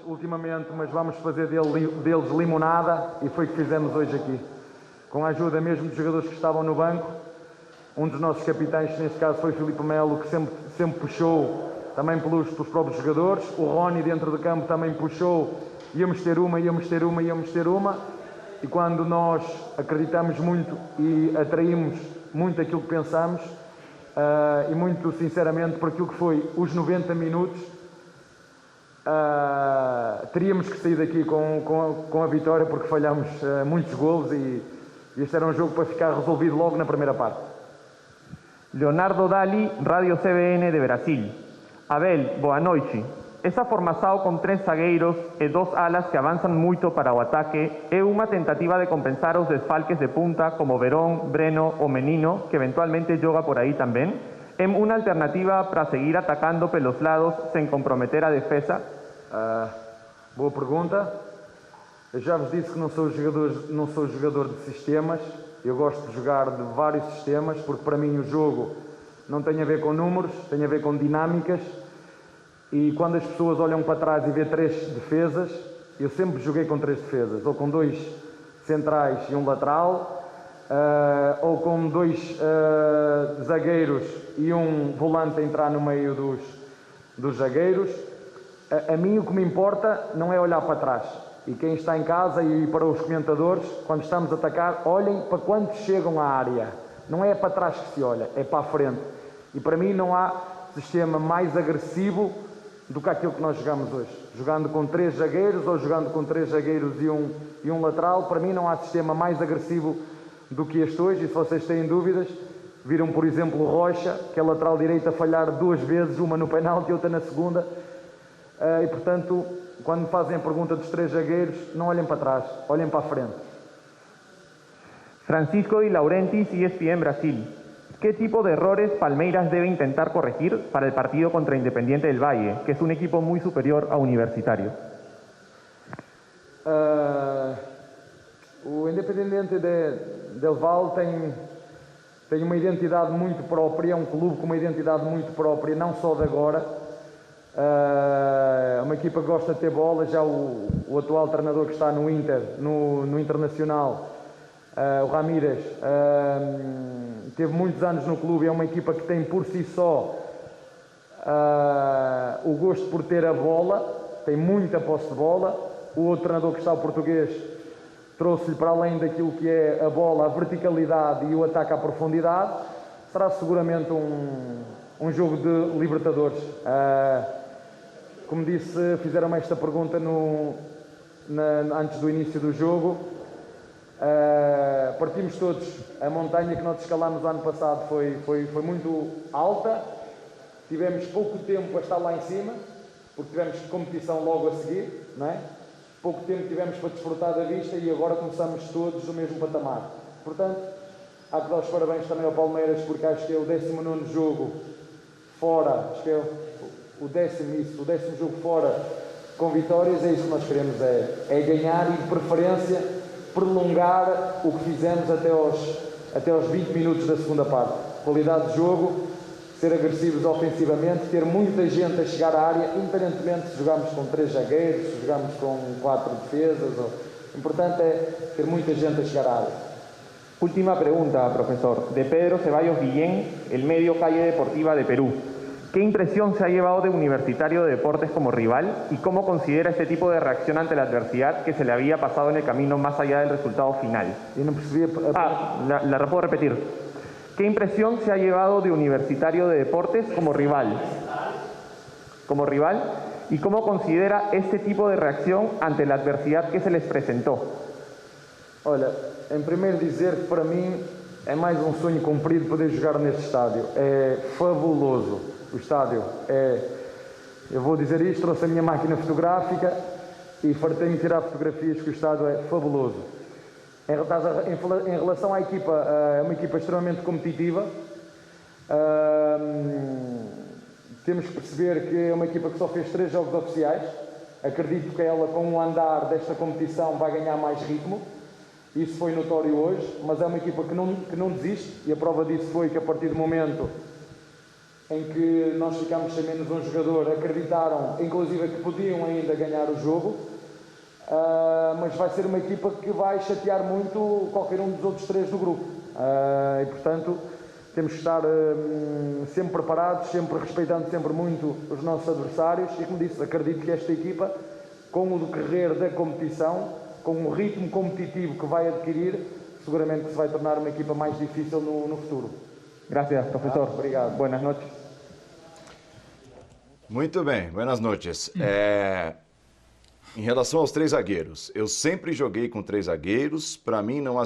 ultimamente, mas vamos fazer deles limonada e foi o que fizemos hoje aqui. Com a ajuda mesmo dos jogadores que estavam no banco, um dos nossos capitães, neste caso foi o Filipe Melo, que sempre puxou também pelos próprios jogadores. O Rony dentro do campo também puxou, íamos ter uma. E quando nós acreditamos muito e atraímos muito aquilo que pensamos, e muito sinceramente por aquilo que foi os 90 minutos, teríamos que sair daqui com a vitória, porque falhamos muitos golos e este era um jogo para ficar resolvido logo na primeira parte. Leonardo Dali, Radio CBN de Brasil. Abel, boa noite. Essa formação com 3 zagueiros e 2 alas que avançam muito para o ataque é uma tentativa de compensar os desfalques de punta como Verón, Breno ou Menino, que eventualmente joga por aí também? É uma alternativa para seguir atacando pelos lados sem comprometer a defesa? Boa pergunta. Eu já vos disse que não sou jogador de sistemas. Eu gosto de jogar de vários sistemas, porque para mim o jogo não tem a ver com números, tem a ver com dinâmicas. E quando as pessoas olham para trás e vê 3 defesas, eu sempre joguei com 3 defesas, ou com 2 centrais e um lateral, ou com 2 zagueiros e um volante a entrar no meio dos zagueiros. A mim o que me importa não é olhar para trás. E quem está em casa e para os comentadores, quando estamos a atacar, olhem para quando chegam à área. Não é para trás que se olha, é para a frente. E para mim não há sistema mais agressivo do que aquilo que nós jogamos hoje. Jogando com 3 zagueiros ou jogando com 3 zagueiros e um lateral, para mim não há sistema mais agressivo do que este hoje. E se vocês têm dúvidas, viram por exemplo o Rocha, que é lateral direito, a falhar 2 vezes, uma no penalti e outra na segunda. E portanto, quando me fazem a pergunta dos 3 zagueiros, não olhem para trás, olhem para a frente. Francisco Di Laurentiis, ESPN Brasil. ¿Qué tipo de errores Palmeiras debe intentar corregir para el partido contra Independiente del Valle, que es un equipo muy superior a Universitario? O Independiente del Valle tem uma identidade muito própria, é um clube com uma identidade muito própria, não só de agora. É uma equipa que gosta de ter bola. Já o atual treinador que está no Inter, no Internacional, o Ramírez, teve muitos anos no clube. É uma equipa que tem por si só o gosto por ter a bola, tem muita posse de bola. O outro treinador que está, o português, trouxe-lhe para além daquilo que é a bola, a verticalidade e o ataque à profundidade. Será seguramente um jogo de Libertadores. Como disse, fizeram-me esta pergunta antes do início do jogo. Partimos todos. A montanha que nós escalámos o ano passado foi muito alta. Tivemos pouco tempo a estar lá em cima, porque tivemos competição logo a seguir, não é? Pouco tempo tivemos para desfrutar da vista e agora começamos todos no mesmo patamar. Portanto, há que dar os parabéns também ao Palmeiras, porque acho que é o 19º jogo fora, acho que é o 10º jogo fora com vitórias. É isso que nós queremos, é ganhar e de preferência prolongar o que fizemos até aos 20 minutos da segunda parte. Qualidade de jogo, ser agressivos ofensivamente, ter muita gente a chegar à área, independentemente se jogamos com 3 zagueiros, se jogamos com 4 defesas. O importante é ter muita gente a chegar à área. Última pregunta, profesor. De Pedro Ceballos Guillén, el medio Calle Deportiva de Perú. ¿Qué impresión se ha llevado de Universitario de Deportes como rival y cómo considera este tipo de reacción ante la adversidad que se le había pasado en el camino más allá del resultado final? La puedo repetir. ¿Qué impresión se ha llevado de Universitario de Deportes como rival? ¿Y cómo considera este tipo de reacción ante la adversidad que se les presentó? Olha, em primeiro dizer que para mim é mais um sonho cumprido poder jogar neste estádio. É fabuloso. O estádio eu vou dizer isto, trouxe a minha máquina fotográfica e fartei-me tirar fotografias, que o estádio é fabuloso. Em relação à equipa, é uma equipa extremamente competitiva. Temos que perceber que é uma equipa que só fez 3 jogos oficiais. Acredito que ela, com o andar desta competição, vai ganhar mais ritmo. Isso foi notório hoje, mas é uma equipa que não desiste, e a prova disso foi que a partir do momento em que nós ficámos sem menos um jogador, acreditaram inclusive que podiam ainda ganhar o jogo, mas vai ser uma equipa que vai chatear muito qualquer um dos outros 3 do grupo, e portanto temos que estar sempre preparados, sempre respeitando sempre muito os nossos adversários, e como disse, acredito que esta equipa, com o decorrer da competição, com o ritmo competitivo que vai adquirir, seguramente que se vai tornar uma equipa mais difícil no futuro. Gracias, profesor. Obrigado. Buenas noches. Muito bem, buenas noches. Em relação aos 3 zagueiros, eu sempre joguei com 3 zagueiros, para mim não há...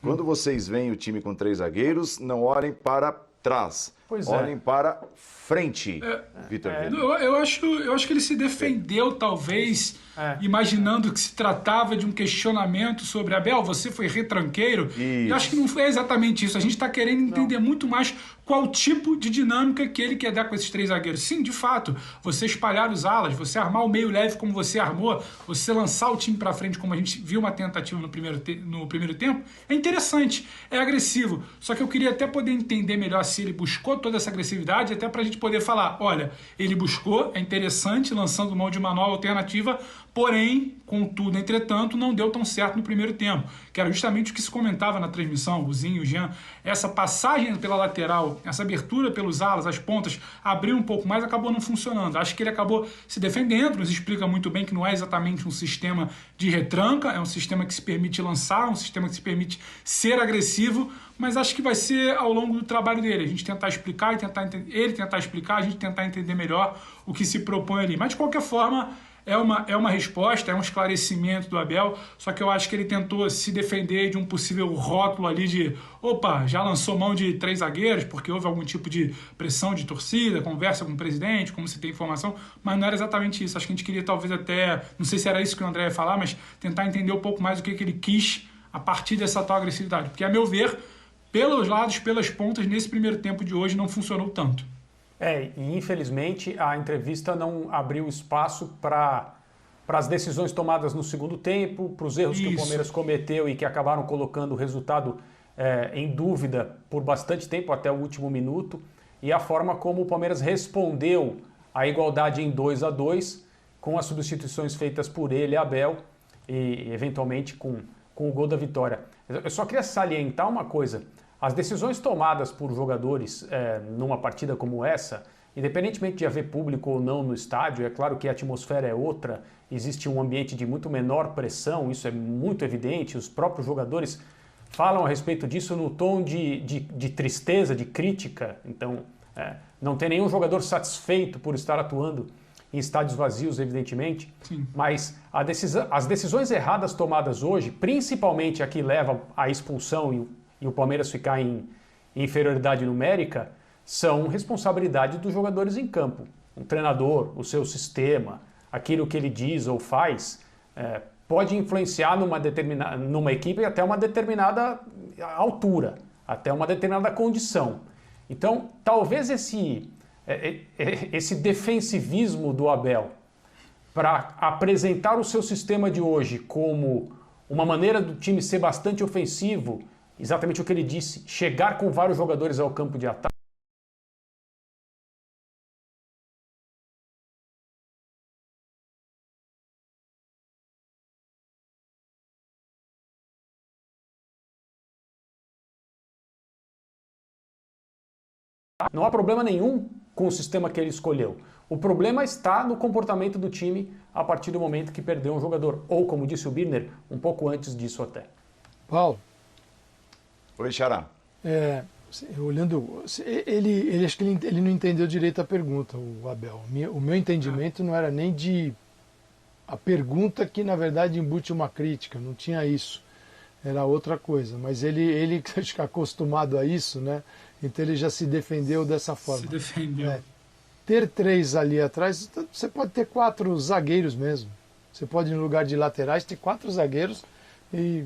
Quando vocês veem o time com 3 zagueiros, não olhem para trás, olhem para frente, Vitor Vini. Eu acho que ele se defendeu, talvez, imaginando que se tratava de um questionamento sobre Abel, você foi retranqueiro. E acho que não foi exatamente isso. A gente está querendo entender muito mais qual tipo de dinâmica que ele quer dar com esses 3 zagueiros. Sim, de fato, você espalhar os alas, você armar o meio leve como você armou, você lançar o time para frente como a gente viu uma tentativa no primeiro tempo, é interessante, é agressivo. Só que eu queria até poder entender melhor se ele buscou toda essa agressividade, até para a gente poder falar, olha, ele buscou, é interessante, lançando mão de uma nova alternativa, porém, contudo, entretanto, não deu tão certo no primeiro tempo, que era justamente o que se comentava na transmissão, o Zinho, o Jean, essa passagem pela lateral, essa abertura pelos alas, as pontas, abriu um pouco mais, acabou não funcionando. Acho que ele acabou se defendendo, nos explica muito bem que não é exatamente um sistema de retranca, é um sistema que se permite lançar, um sistema que se permite ser agressivo, mas acho que vai ser ao longo do trabalho dele, a gente tentar explicar e ele tentar explicar, a gente tentar entender melhor o que se propõe ali. Mas, de qualquer forma, é uma resposta, é um esclarecimento do Abel, só que eu acho que ele tentou se defender de um possível rótulo ali de opa, já lançou mão de 3 zagueiros porque houve algum tipo de pressão de torcida, conversa com o presidente, como se tem informação, mas não era exatamente isso. Acho que a gente queria talvez até, não sei se era isso que o André ia falar, mas tentar entender um pouco mais o que ele quis a partir dessa tal agressividade, porque a meu ver, pelos lados, pelas pontas, nesse primeiro tempo de hoje não funcionou tanto. E infelizmente a entrevista não abriu espaço para as decisões tomadas no segundo tempo, para os erros que o Palmeiras cometeu e que acabaram colocando o resultado em dúvida por bastante tempo, até o último minuto, e a forma como o Palmeiras respondeu à igualdade em 2-2 com as substituições feitas por ele, Abel, e eventualmente com o gol da vitória. Eu só queria salientar uma coisa. As decisões tomadas por jogadores numa partida como essa, independentemente de haver público ou não no estádio, é claro que a atmosfera é outra, existe um ambiente de muito menor pressão, isso é muito evidente, os próprios jogadores falam a respeito disso no tom de tristeza, de crítica, então não tem nenhum jogador satisfeito por estar atuando em estádios vazios, evidentemente. Sim. Mas as decisões erradas tomadas hoje, principalmente a que leva à expulsão e o Palmeiras ficar em inferioridade numérica, são responsabilidade dos jogadores em campo. Um treinador, o seu sistema, aquilo que ele diz ou faz, pode influenciar numa equipe até uma determinada altura, até uma determinada condição. Então, talvez esse defensivismo do Abel para apresentar o seu sistema de hoje como uma maneira do time ser bastante ofensivo, exatamente o que ele disse, chegar com vários jogadores ao campo de ataque. Não há problema nenhum com o sistema que ele escolheu. O problema está no comportamento do time a partir do momento que perdeu um jogador. Ou, como disse o Birner, um pouco antes disso até. Paulo. Oi, Xará. Olhando, ele acho que ele não entendeu direito a pergunta, o Abel. O meu entendimento não era nem de a pergunta que na verdade embute uma crítica, não tinha isso, era outra coisa. Mas ele acho que acostumado a isso, né? Então ele já se defendeu dessa forma. Se defendeu. Ter 3 ali atrás, você pode ter 4 zagueiros mesmo. Você pode, no lugar de laterais, ter 4 zagueiros e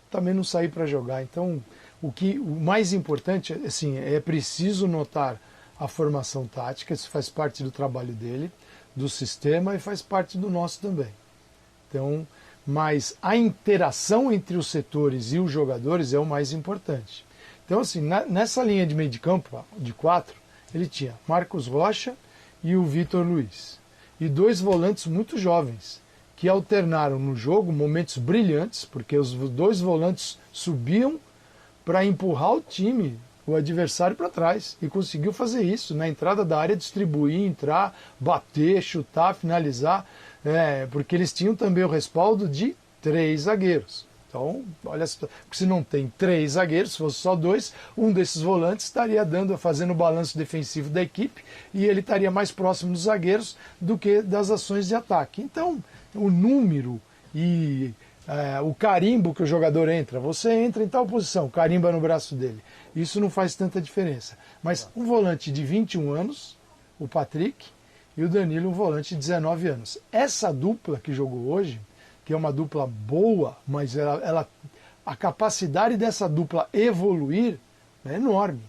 também não sair para jogar. Então, o mais importante, assim, é preciso notar a formação tática, isso faz parte do trabalho dele, do sistema e faz parte do nosso também. Então, mas a interação entre os setores e os jogadores é o mais importante. Então, assim, nessa linha de meio de campo, de 4, ele tinha Marcos Rocha e o Vitor Luiz. E 2 volantes muito jovens, que alternaram no jogo momentos brilhantes, porque os 2 volantes subiam para empurrar o time, o adversário, para trás. E conseguiu fazer isso, na entrada da área, distribuir, entrar, bater, chutar, finalizar, porque eles tinham também o respaldo de 3 zagueiros. Então, olha, se não tem 3 zagueiros, se fosse só 2, um desses volantes estaria fazendo o balanço defensivo da equipe e ele estaria mais próximo dos zagueiros do que das ações de ataque. Então, o número e o carimbo que o jogador entra, você entra em tal posição, carimba no braço dele. Isso não faz tanta diferença. Mas um volante de 21 anos, o Patrick, e o Danilo, um volante de 19 anos. Essa dupla que jogou hoje, que é uma dupla boa, mas a capacidade dessa dupla evoluir é enorme.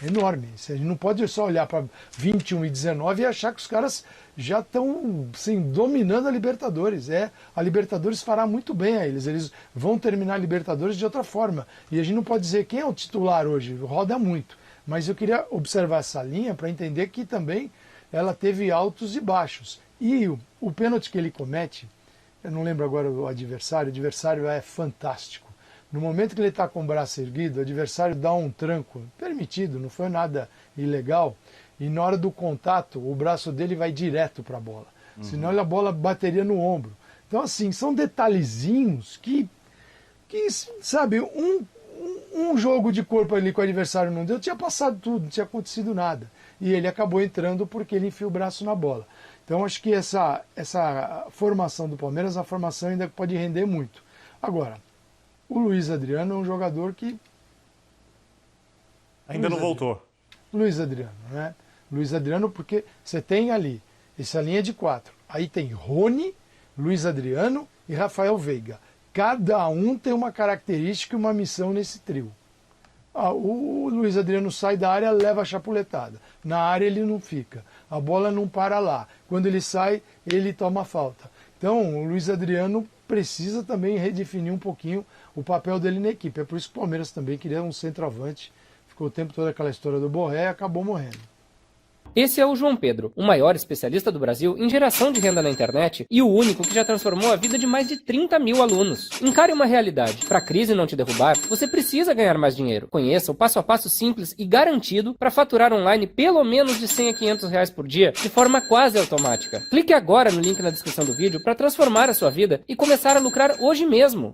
É enorme. A gente não pode só olhar para 21 e 19 e achar que os caras já estão assim, dominando a Libertadores. A Libertadores fará muito bem a eles. Eles vão terminar a Libertadores de outra forma. E a gente não pode dizer quem é o titular hoje. Roda muito. Mas eu queria observar essa linha para entender que também ela teve altos e baixos. E o pênalti que ele comete, eu não lembro agora o adversário é fantástico. No momento que ele está com o braço erguido, o adversário dá um tranco, permitido, não foi nada ilegal, e na hora do contato, o braço dele vai direto para a bola. Senão a bola bateria no ombro. Então, assim, são detalhezinhos que sabe, um jogo de corpo ali com o adversário não deu, tinha passado tudo, não tinha acontecido nada. E ele acabou entrando porque ele enfia o braço na bola. Então, acho que essa formação do Palmeiras, a formação ainda pode render muito. Agora, o Luiz Adriano é um jogador que... Ainda não voltou. Luiz Adriano, né? Luiz Adriano, porque você tem ali essa linha de 4. Aí tem Rony, Luiz Adriano e Rafael Veiga. Cada um tem uma característica e uma missão nesse trio. O Luiz Adriano sai da área, leva a chapuletada. Na área ele não fica. A bola não para lá. Quando ele sai, ele toma falta. Então, o Luiz Adriano precisa também redefinir um pouquinho o papel dele na equipe. É por isso que o Palmeiras também queria um centroavante. Ficou o tempo todo aquela história do Borré e acabou morrendo. Esse é o João Pedro, o maior especialista do Brasil em geração de renda na internet e o único que já transformou a vida de mais de 30 mil alunos. Encare uma realidade. Para a crise não te derrubar, você precisa ganhar mais dinheiro. Conheça o passo a passo simples e garantido para faturar online pelo menos de 100 a 500 reais por dia, de forma quase automática. Clique agora no link na descrição do vídeo para transformar a sua vida e começar a lucrar hoje mesmo.